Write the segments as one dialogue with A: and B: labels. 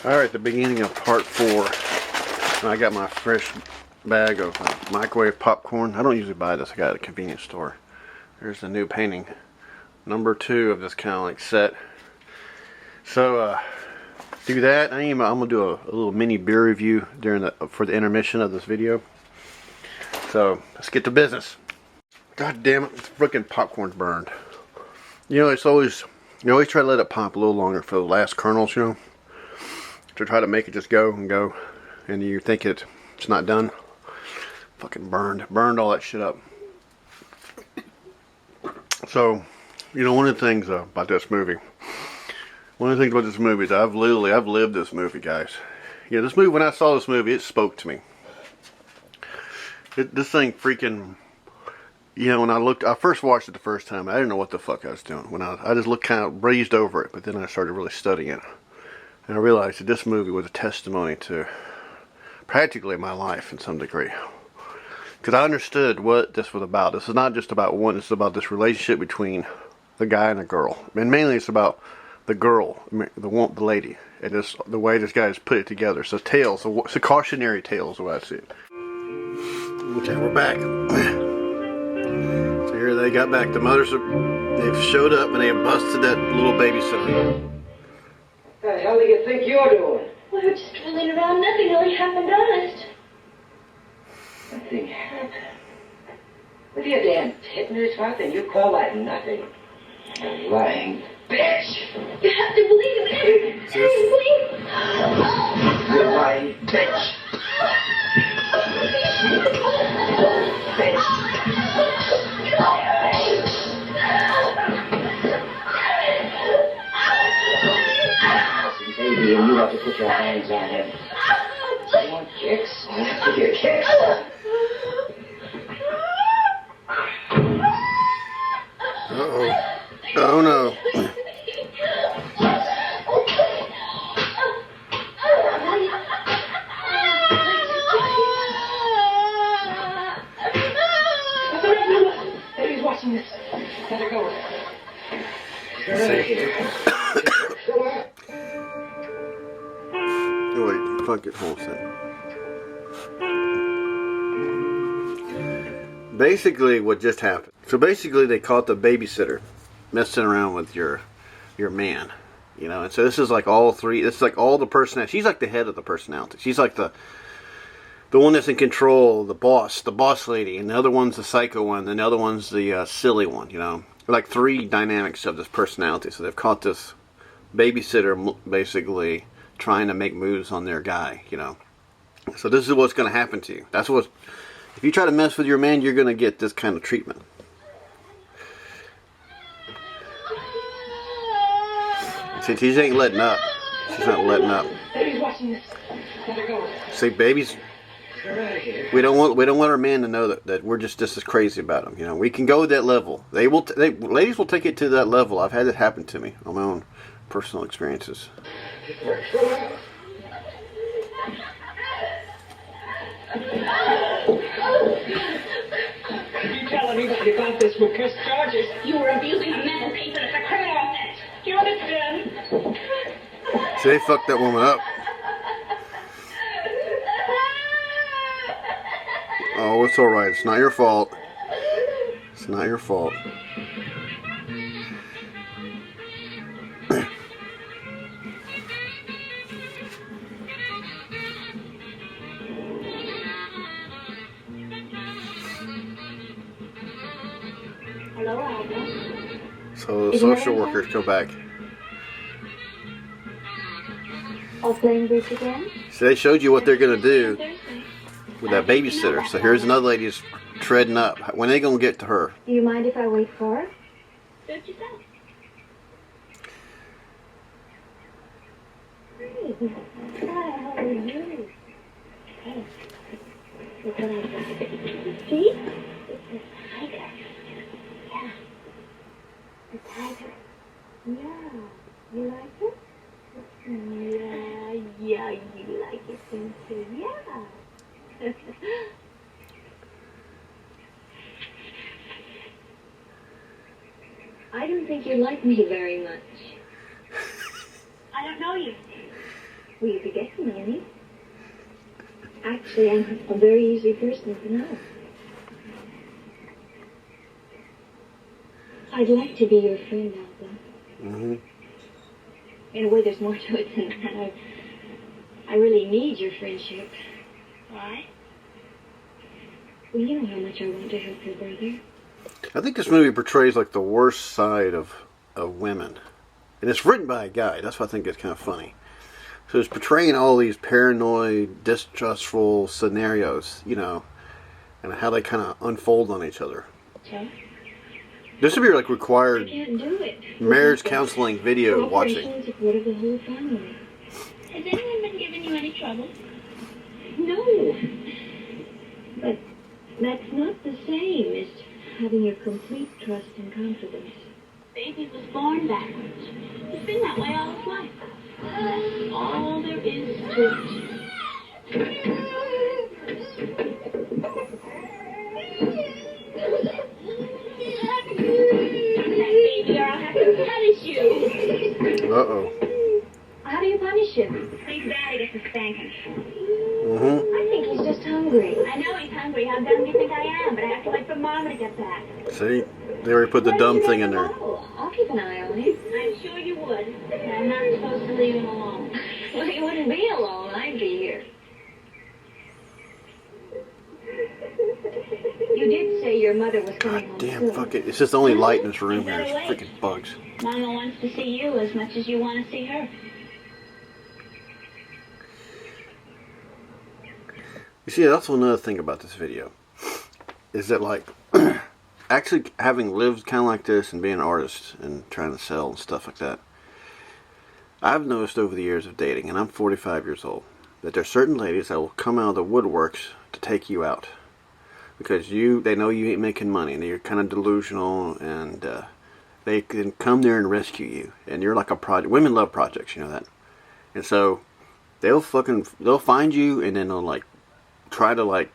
A: Alright, the beginning of part 4. I got my fresh bag of microwave popcorn. I don't usually buy this. I got it at a convenience store. There's the new painting. Number 2 of this kind of like set. So, do that. I'm going to do a little mini beer review for the intermission of this video. So, let's get to business. God damn it, the freaking popcorn's burned. You know, you always try to let it pop a little longer for the last kernels, you know. To try to make it just go and go. And you think it's not done. Fucking burned all that shit up. So, you know, one of the things about this movie. One of the things about this movie is I've lived this movie, guys. Yeah, this movie, when I saw this movie, it spoke to me. This thing freaking, you know, when I first watched it the first time, I didn't know what the fuck I was doing. When I just looked kind of breezed over it, but then I started really studying it. And I realized that this movie was a testimony to practically my life in some degree. Because I understood what this was about. This is not just about one, it's about this relationship between a guy and a girl. And mainly it's about the girl, the lady. And the way this guy has put it together. So tales, it's a cautionary tale is the way I see it. Okay, we're back. So here they got back. The mothers they've showed up and they have busted that little babysitter.
B: What the hell do you think you're doing?
C: We were just drilling around. Nothing really happened, honest.
B: Nothing happened. With your damn tit in his mouth, and you call that nothing? You lying bitch!
C: You have to believe it. Please.
B: You lying bitch! Bitch! Baby, and you have to put your hands on him. You want kicks? I'll give you kicks.
A: Uh-oh. Oh no.
B: Baby's watching this. Let her go.
A: Oh wait, fuck it, hold on. Basically, what just happened. So basically, they caught the babysitter messing around with your man, you know. And so this is like all three. This is like all the personality. She's like the head of the personality. She's like the one that's in control, the boss lady, and the other one's the psycho one, and the other one's the silly one. You know, like three dynamics of this personality. So they've caught this babysitter basically trying to make moves on their guy, you know. So this is what's going to happen to you. That's what, if you try to mess with your man, you're going to get this kind of treatment. See, she ain't letting up. She's not letting up.
B: Baby's watching this. Let her go.
A: See, babies, we don't want our man to know that we're just as crazy about him. You know, we can go to that level. Ladies will take it to that level. I've had it happen to me on my own personal experiences.
B: You telling me what you got this with press charges?
C: You were abusing a mental case and it's a criminal offense. Do you understand?
A: See, they fucked that woman up. Oh, it's alright. It's not your fault. It's not your fault.
C: Hello, Alva.
A: So the social workers go back.
C: Oh, playing bridge again?
A: So they showed you what they're going to do with that babysitter. So here's another lady who's treading up. When are they going to get to her?
C: Do you mind if I wait for her? Suit yourself. Hey, hi, how are you? Hey, look what I got. See? It's a tiger. Yeah. A tiger. Yeah. You like it? Yeah, you like it too. Yeah. I don't think you like me very much. I don't know you. Will you be getting me any? Actually, I'm a very easy person to know. I'd like to be your friend, Alba.
A: Mm-hmm.
C: In a way, there's more to it than that. I really need your friendship. Why? Well, you know how much I want to help your brother.
A: I think this movie portrays like the worst side of women. And it's written by a guy. That's why I think it's kind of funny. So it's portraying all these paranoid, distrustful scenarios, you know, and how they kind of unfold on each other.
C: Okay.
A: This would be like
C: I
A: required
C: can't do it.
A: marriage counseling video watching.
C: Cooperation and support of the whole family.
D: Has anyone been giving you any trouble?
C: No. But that's not the same as having your complete trust and confidence.
D: Baby was born backwards. He's been that way all his life. That's all there is to it. Baby, or I'll have to punish you.
A: Uh-oh.
C: How do you punish him?
D: He's bad, he gets a spanking.
A: Mm-hmm.
C: I think he's just hungry.
D: I know he's hungry. How dumb do you think I am? But I have to wait for Mama to get back.
A: See? They already put the dumb thing in there.
C: I'll keep an eye on him.
D: I'm sure you would. But I'm not supposed to leave him alone.
C: Well, he wouldn't be alone. I'd be here. You did say your mother was coming home
A: Damn,
C: soon.
A: fuck it. It's just the only light in this room here. It's freaking bugs.
D: Mama wants to see you as much as you want to see her.
A: You see, that's another thing about this video. Is that, like, actually having lived kind of like this and being an artist and trying to sell and stuff like that, I've noticed over the years of dating, and I'm 45 years old, that there's certain ladies that will come out of the woodworks to take you out. Because they know you ain't making money, and you're kind of delusional, and they can come there and rescue you. And you're like a project. Women love projects, you know that. And so, they'll find you, and then they'll, like, try to, like,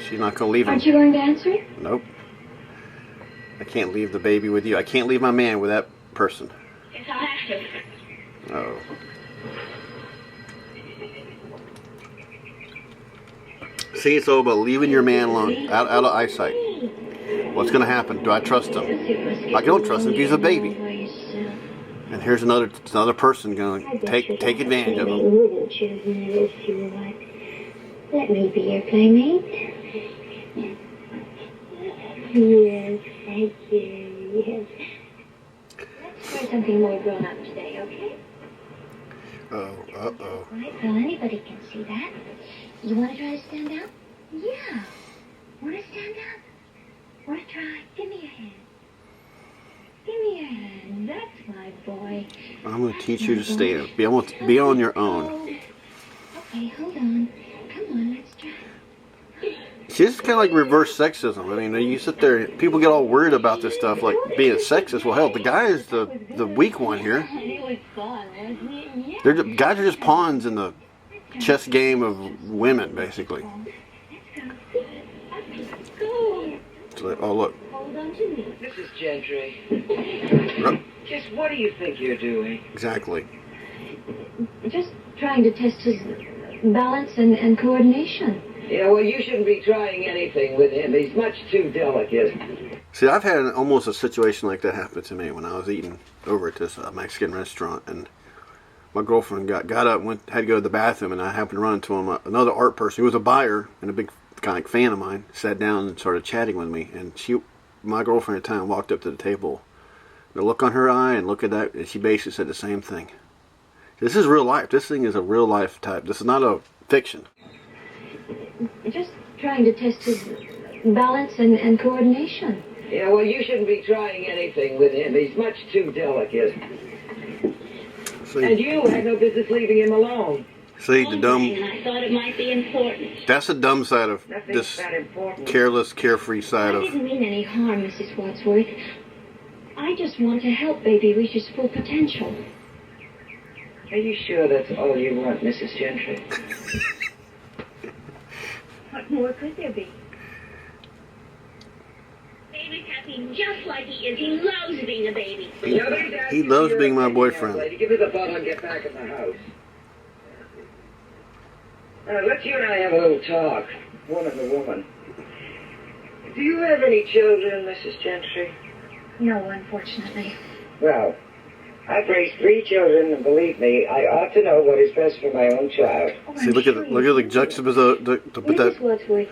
A: she's not gonna leave him.
C: Aren't you going to answer it?
A: Nope. I can't leave the baby with you. I can't leave my man with that person.
D: Guess I'll have to.
A: Oh. See, it's all about leaving your man alone, out of eyesight. What's gonna happen? Do I trust him? I don't trust him. He's a baby. And here's another person going to take advantage of him.
C: Wouldn't you, if you would? Let me be your playmate. Yes, thank you. Yes. Let's try something more grown up today, okay?
A: Oh, uh-oh.
C: Right, well, anybody can see that. You want to try to stand up? Yeah. Want to stand up? Want to try? Give me a hand. Give me a hand. That's my boy.
A: I'm going to teach you to stay. Be on your own.
C: Okay, hold on. Come on, let's try.
A: See, this is kind of like reverse sexism. I mean, you sit there, people get all worried about this stuff, like being sexist. Well, hell, the guy is the weak one here.
D: It was fun, wasn't it? Yeah.
A: Guys are just pawns in the chess game of women, basically.
D: Go.
A: So, oh, look.
D: Hold on to me.
B: Mrs. Gentry,
A: Ruh,
B: just what do you think you're doing?
A: exactly.
C: Just trying to test his balance and coordination.
B: Yeah, well, you shouldn't be trying anything with him. He's much too delicate.
A: See, I've had almost a situation like that happen to me when I was eating over at this Mexican restaurant, and my girlfriend got up and had to go to the bathroom, and I happened to run into him. Another art person who was a buyer and a big kind of like fan of mine sat down and started chatting with me, and my girlfriend at the time walked up to the table. The look on her eye and look at that, and she basically said the same thing. This is real life. This thing is a real life type. This is not a fiction.
C: Just trying to test his balance and coordination.
B: Yeah, well, you shouldn't be trying anything with him. He's much too delicate.
A: See,
B: And you had no business leaving him alone.
A: see the dumb.
D: And I thought it might be important.
A: That's the dumb side of
B: Nothing's
A: this
B: that important.
A: careless, carefree side
C: I
A: of.
C: didn't mean any harm, Mrs. Wadsworth. I just want to help baby reach his full potential.
B: Are you sure that's all you want, Mrs. Gentry?
C: What more could there be?
D: Baby, happy just like he is. He loves being a baby.
A: He loves being my boyfriend.
B: Lady, give me the bottle and get back in the house. Let's you and I have a little talk. Woman to woman. Do you have any children, Mrs. Gentry?
C: No, unfortunately.
B: Well, I've raised 3 children, and believe me, I ought to know what is best for my own child.
C: Oh,
A: See, look at the juxtaposition. To put
C: Mrs.
A: that.
C: Wordsworth,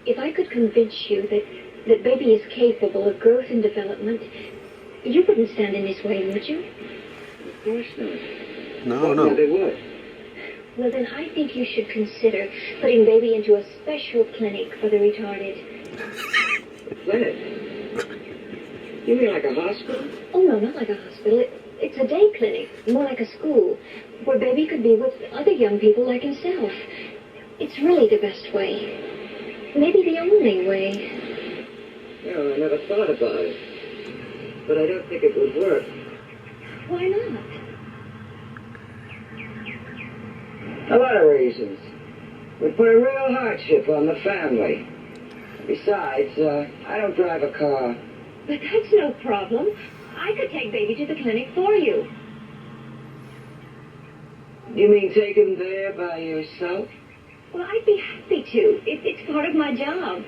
C: if I could convince you that baby is capable of growth and development, you wouldn't stand in his way, would you?
B: Of course not.
A: No,
B: Well,
A: no.
B: they would.
C: Well, then I think you should consider putting baby into a special clinic for the retarded.
B: Clinic? You mean like a hospital?
C: Oh, no, not like a hospital. It's a day clinic, more like a school, where baby could be with other young people like himself. It's really the best way. Maybe the only way.
B: No, I never thought about it. But I don't think it would work.
C: Why not?
B: A lot of reasons. Would put a real hardship on the family. Besides, I don't drive a car.
C: But that's no problem. I could take baby to the clinic for you.
B: You mean take him there by yourself?
C: Well, I'd be happy to. It's part of my job.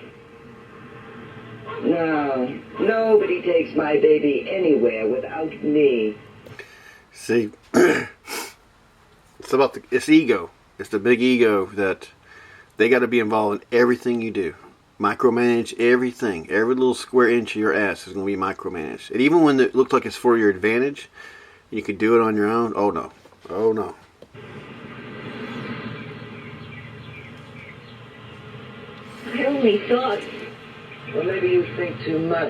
B: No, nobody takes my baby anywhere without me.
A: See, it's ego. It's the big ego that they got to be involved in everything you do. Micromanage everything. Every little square inch of your ass is going to be micromanaged. And even when it looks like it's for your advantage, you could do it on your own. Oh no. Oh no.
C: I only thought.
B: Well, maybe you think too much.